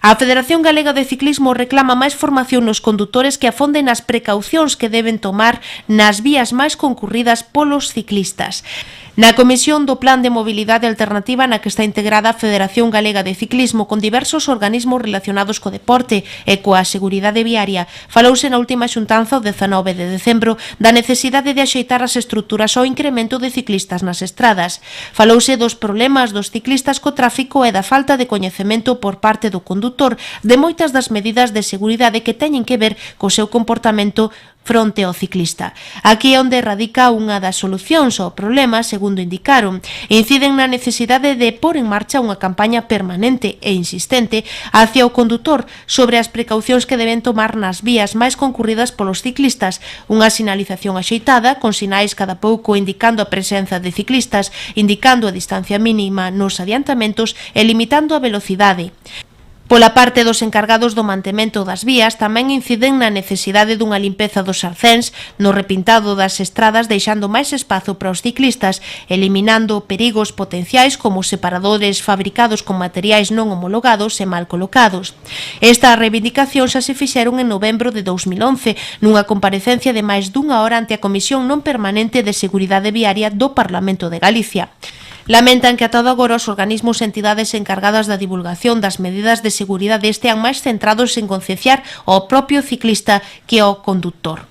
A Federación Galega de Ciclismo reclama máis formación nos condutores que afonden as precaucións que deben tomar nas vías máis concurridas polos ciclistas. Na Comisión do Plan de Mobilidade Alternativa na que está integrada a Federación Galega de Ciclismo con diversos organismos relacionados co deporte e coa seguridade viaria, falouse na última xuntanza o 19 de decembro da necesidade de axeitar as estruturas ao incremento de ciclistas nas estradas. Falouse dos problemas dos ciclistas co tráfico e da falta de coñecemento por parte do condutor de moitas das medidas de seguridade que teñen que ver co seu comportamento fronte ao ciclista. Aquí é onde radica unha das solucións ao problema, segundo indicaron. Inciden na necesidade de pôr en marcha unha campaña permanente e insistente hacia o condutor sobre as precaucións que deben tomar nas vías máis concurridas polos ciclistas, unha sinalización axeitada, con sinais cada pouco indicando a presenza de ciclistas, indicando a distancia mínima nos adiantamentos e limitando a velocidade. Pola parte dos encargados do mantemento das vías, tamén inciden na necesidade dunha limpeza dos arcéns, no repintado das estradas deixando máis espazo para os ciclistas, eliminando perigos potenciais como separadores fabricados con materiais non homologados e mal colocados. Estas reivindicacións xa se fixeron en novembro de 2011, nunha comparecencia de máis dunha hora ante a Comisión Non Permanente de Seguridade Viaria do Parlamento de Galicia. Lamentan que ata agora os organismos e entidades encargadas da divulgación das medidas de seguridade estean máis centrados en concienciar ao propio ciclista que ao condutor.